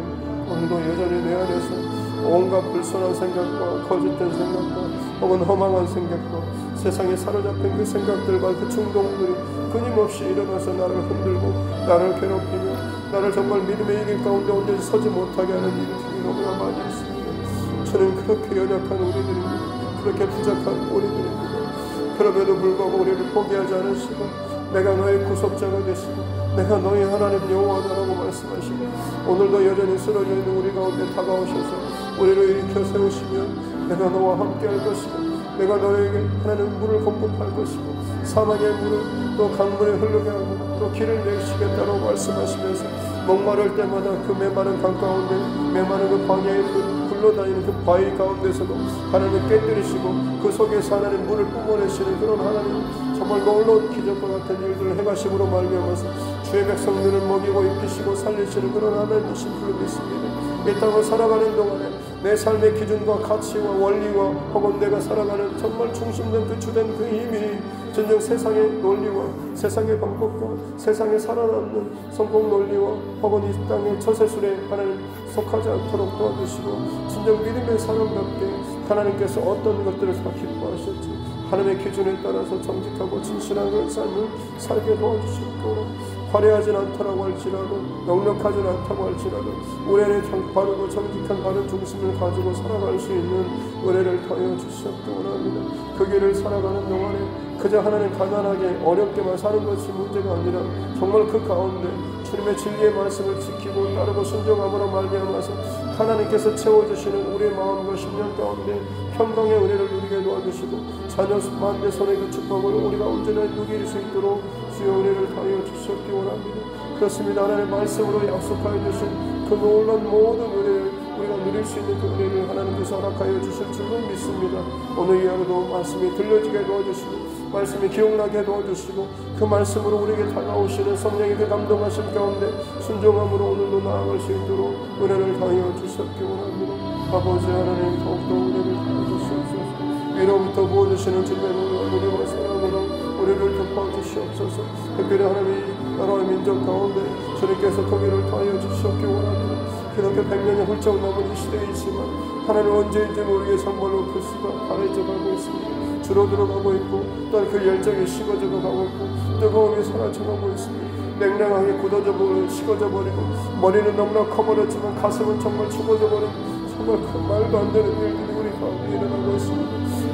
오늘도 여전히 내 안에서 온갖 불선한 생각과 거짓된 생각과 혹은 허망한 생각과 세상에 사로잡힌 그 생각들과 그 충동들이 끊임없이 일어나서 나를 흔들고 나를 괴롭히며 나를 정말 믿음의 길 가운데 온전히 서지 못하게 하는 일들이 너무나 많이 있습니다. 저는 그렇게 연약한 우리들입니다. 그렇게 부족한 우리들입니다. 그럼에도 불구하고 우리를 포기하지 않으시고 내가 너의 구속자가 되시고 내가 너의 하나님 여호와다라고 말씀하시고 오늘도 여전히 쓰러져 있는 우리 가운데 다가오셔서 우리를 일으켜 세우시며 내가 너와 함께 할 것이고 내가 너에게 하나님 물을 공급할 것이고 사막의 물을 또 강물에 흐르게 하고 또 길을 내시겠다고 말씀하시면서 목마를 때마다 그 메마른 강 가운데 메마른 그 광야에 굴러다니는 그 바위 가운데서도 하나님 깨뜨리시고 그 속에서 하나님 물을 뿜어내시는 그런 하나님 정말 놀라운 기적과 같은 일들을 행하심으로 말미암아서 주의 백성들을 먹이고 입히시고 살리시는 그런 하나님이신 줄 믿습니다. 이 땅을 살아가는 동안에 내 삶의 기준과 가치와 원리와 혹은 내가 살아가는 정말 중심된 그 주된 그 힘이 전혀 세상의 논리와 세상의 방법과 세상에 살아남는 성공 논리와 혹은 이 땅의 처세술에 하나님 속하지 않도록 도와주시고 진정 믿음의 사람답게 하나님께서 어떤 것들을 다 기뻐하실지 하나님의 기준에 따라서 정직하고 진실한 그 삶을 살게 도와주시고 화려하진 않다고 할지라도 넉넉하진 않다고 할지라도 우리의 바르고 정직한 바른 중심을 가지고 살아갈 수 있는 은혜를 더하여 주시옵기 원합니다. 그 길을 살아가는 동안에 그저 하나님 가난하게 어렵게만 사는 것이 문제가 아니라 정말 그 가운데 주님의 진리의 말씀을 지키고 따르고 순종함으로 말미암아서 하나님께서 채워주시는 우리의 마음과 심령 가운데 평강의 은혜를 누리게 도와주시고 자녀 만대 손의 그 축복을 우리가 온전히 누릴 수 있도록 주의 은혜를 더하여 주시옵기 원합니다. 그렇습니다. 하나님의 말씀으로 약속하여 주신 그 놀라운 모든 은혜를 우리가 누릴 수 있는 그 은혜를 하나님께서 허락하여 주실 줄로 믿습니다. 오늘 이 하루도 말씀이 들려지게 도와주시고 말씀이 기억나게 도와주시고 그 말씀으로 우리에게 다가오시는 성령의 그 감동하심 가운데 순종함으로 오늘도 나아갈 수 있도록 은혜를 더하여 주셨기 원합니다. 아버지 하나님 더욱더 은혜를 더하여 주시옵소서. 위로부터 부어주시는 주님의 은혜와 사랑으로 우리를 덮어주시옵소서. 특별히 하나님 나라의 민족 가운데 주님께서 거기를 더하여 주시옵기 원합니다. 그렇게 100년이 훌쩍 넘은 이 시대이지만 하나님 언제인지 모르게 정말로 그 수가 바래져가고 있습니다. 줄어들어가고 있고 또한 그 열정이 식어져 가고 있고 뜨거움이 사라져가고 있습니다. 냉랭하게 굳어져 버리고 식어져 버리고 머리는 너무나 커버렸지만 가슴은 정말 죽어져 버리고 정말 그 말도 안 되는 일들이 우리 가운데 일어나고 있습니다.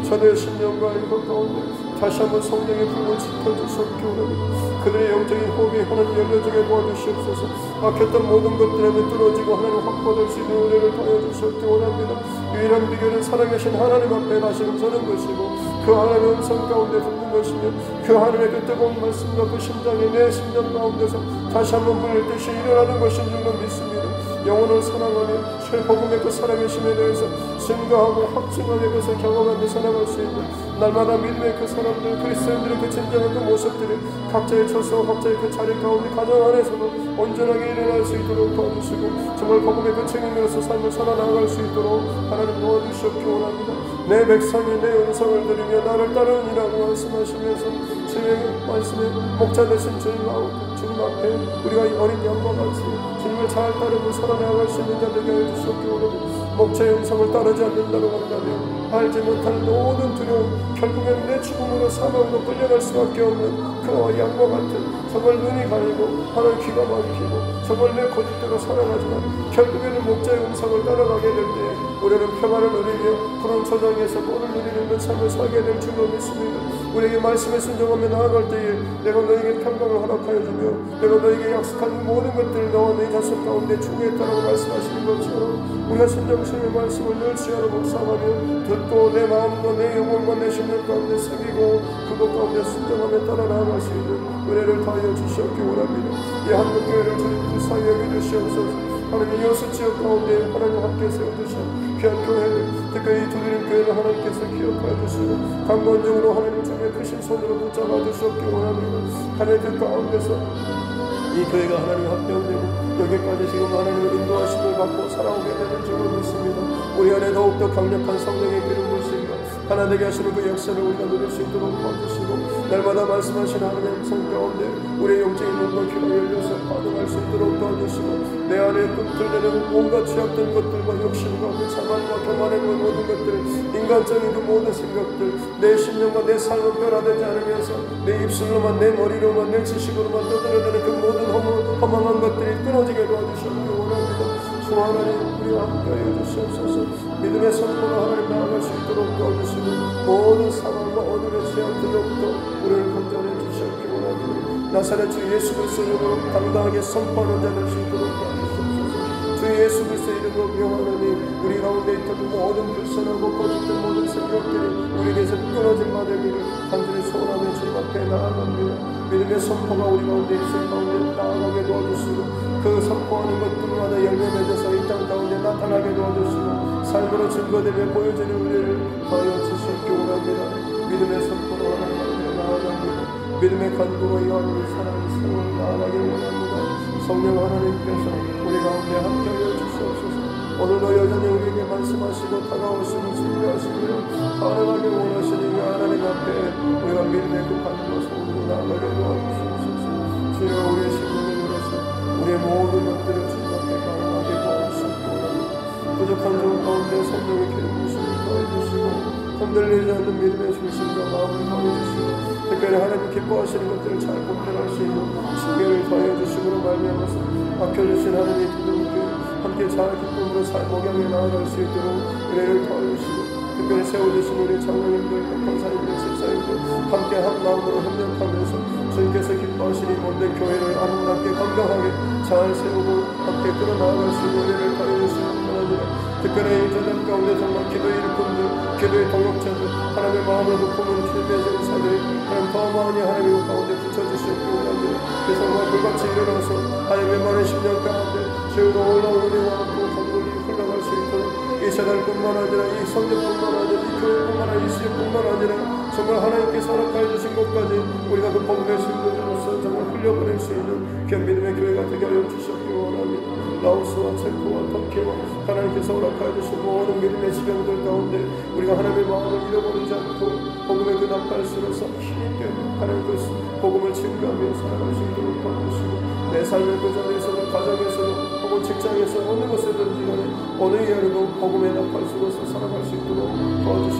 저들의 신령과 이것 가운데 다시 한번 성령의 불을 지켜주시옵기 원합니다. 그들의 영적인 호흡이 하나님 열려지게 도와주시옵소서. 막혔던 모든 것들에는 뚫어지고 하나님 확보될 수 있는 은혜를 더하여 주시옵기 원합니다. 유일한 비결은 살아계신 하나님 앞에 다시금 서는 것이고 그 하나님의 음성 가운데 듣는 것이며 그 하나님의 그 뜨거운 말씀과 그 심장이 내 심령 가운데서 다시 한번 불릴 듯이 일어나는 것인 줄로 믿습니다. 영혼을 사랑하며 주의 복음의 그 살아계심에 대해서 증거하고 확증하며 그것을 경험하며 살아갈 수 있는 날마다 믿음의 그 사람들 그리스도인들의 그 진정한 그 모습들이 각자의 처소와 각자의 그 자리 가운데 가정 안에서도 온전하게 일어날 수 있도록 도와주시고 정말 복음의 그 증인으로서 삶을 살아나갈 수 있도록 하나님 도와주시옵기 원합니다. 내 백성이 내 음성을 들으며 나를 따르니라고 말씀하시면서 주님의 말씀에 목자 되신 주님 앞에 우리가 이 어린 양과 같이 주님을 잘 따르고 살아나갈 수 있는 자들에게 해주시옵기 원합니다. 목자의 음성을 따르지 않는다고 한다면 알지 못하는 모든 두려움 결국엔 내 죽음으로 사망으로 끌려갈 수밖에 없는 그 양과 같은 정말 눈이 가리고 하늘 귀가 막히고 정말 내 고집대로 살아가지만 결국에는 목자의 음성을 따라가게 될 때에 우리는 평안을 누리며 푸른 초장에서 꼴을 누리는 그 삶을 살게 될 줄로 믿습니다. 우리에게 말씀에 순종하며 나아갈 때에 내가 너에게 평강을 허락하여 주며 내가 너에게 약속한 모든 것들을 너와 네 자손 가운데 주겠다라고 말씀하시는 것처럼 우리가 신정심의 말씀을 늘 주야로 묵상하며 듣고 내 마음과 내 영혼과 내 심령 가운데 새기고 그것 가운데 순종하며 따라 나아갈 수 있는 은혜를 더하여 주시옵기 원합니다. 이 한국교회를 주님 불쌍히 여겨주시옵소서. 하나님 여수 지역 가운데 하나님 함께 세워주신 귀한 교회를 특별히 이 두드림 교회를 하나님께서 기억하여 주시고 강건적으로 하나님 주님의 크신 손으로 붙잡아 주시옵기 원합니다. 하나님 그 가운데서 이 교회가 하나님 합병되고 여기까지 지금 하나님의 인도하심을 받고 살아오게 되는 줄로 믿습니다. 우리 안에 더욱더 강력한 성령의 기름 부으시고 하나 되게 하시는 그 역사를 우리가 누릴 수 있도록 도와주시고 날마다 말씀하시는 하나님의 음성 가운데 우리의 영적인 눈과 귀가 열려서 반응할 수 있도록 도와주시고 내 안에 꿈틀대는 온갖 취약된 것들과 욕심과 그 자만과 교만의 모든 것들 인간적인 그 모든 생각들 내 심령과 내 삶을 변화되지 않으면서 내 입술로만 내 머리로만 내 지식으로만 떠들어대는 그 모든 허망한 것들이 끊어지게 도와주시옵기 원합니다. 주 하나님 우리와 함께하여 주시옵소서. 믿음의 선포가 하나님 나아갈 수 있도록 도와주시고 모든 상황과 어둠의 죄악들로부터 우리를 건져내 주시옵기 원합니다. 나사렛 주 예수 그리스도 이름으로 당당하게 선포하는 자 될 수 있도록 도와주시옵소서. 주 예수 그리스도의 이름으로 명하노니 우리 가운데 있던 모든 불선하고 거짓된 모든 생각들이 우리에게서 끊어진 바 되기를 간절히 소원하며 주님 앞에 나아갑니다. 믿음의 선포가 우리 가운데 있을 가운데 나아가게 도와주시고 그 선포하는 것들마다 열매 맺어서 이 땅 가운데 나타나게 도와주시고 삶으로 증거되며 보여지는 은혜를 하여 주시옵기 원합니다. 믿음의 선포로 하나님 앞에 나아갑니다. 믿음의 간구로 이어하는 사랑의 세월을 나아가길 원합니다. 성령 하나님께서 우리 가운데 함께하여 주시옵소서. 오늘도 여전히 우리에게 말씀하시고 다가오시고 준비하시고요 반응하기 원하시니 하나님 앞에 우리가 믿음의 그 간구로 소원으로 나아가게 도와주시옵소서. 주여 우리의 심령을 열어서 우리의 모든 것들을 주님 앞에 반응하게 도와주시옵기 원합니다. 부족한 종 가운데 성령의 기름 부으심을 더해주시고 흔들리지 않는 믿음의 중심과 마음을 더해주시고 특별히 하나님 기뻐하시는 것들을 잘 분별할 수 있는 신경을 더해주시므로 말미암아서 맡겨주신 하나님의 기도께 함께 잘 기쁨으로 목양에 나아갈 수 있도록 은혜를 더해주시고 특별히 세워주신 우리 장로님들, 권사님들, 집사님들 함께 한 마음으로 협력하면서 주님께서 기뻐하시니 모든 교회를 아름답게 건강하게 잘 세우고 함께 끌어나아갈 수 있는 은혜를 더해주시는 하나님 특별히 이 전쟁 가운데 정말 기도의 일꾼들, 기도의 동역자들, 하나님의 마음을 높으면 길매진 사들이 하나님 더 많이 하나님의 가운데 붙여주시옵기 원합니다. 그래서 정말 불같이 일어나서 하나님의 많은 심령 가운데 주가 올라온 은혜와 또 감동이 흘러갈 수 있도록 이 세상뿐만 아니라 이 성전뿐만 아니라 이 교회뿐만 아니라 이 시즌뿐만 아니라 정말 하나님께서 허락하여 주신 것까지 우리가 그 복음의 신도로서 정말 흘려보낼 수 있는 귀한 믿음의 교회가 되게 하여 주시옵기 원합니다. 라오스와 체코와 터키와 하나님께서 허락하여 주신 모든 믿음의 지경들 가운데 우리가 하나님의 마음을 잃어버리지 않고 복음의 그 나팔수로 힘있게 하나님 그 복음을 증거하며 살아갈 수 있도록 도와주시고 내 삶의 그 자리에서도 가정에서도 혹은 직장에서 어느 곳에든지 간에 어느 이하로도 복음의 나팔수로서 살아갈 수 있도록 도와주시옵소서.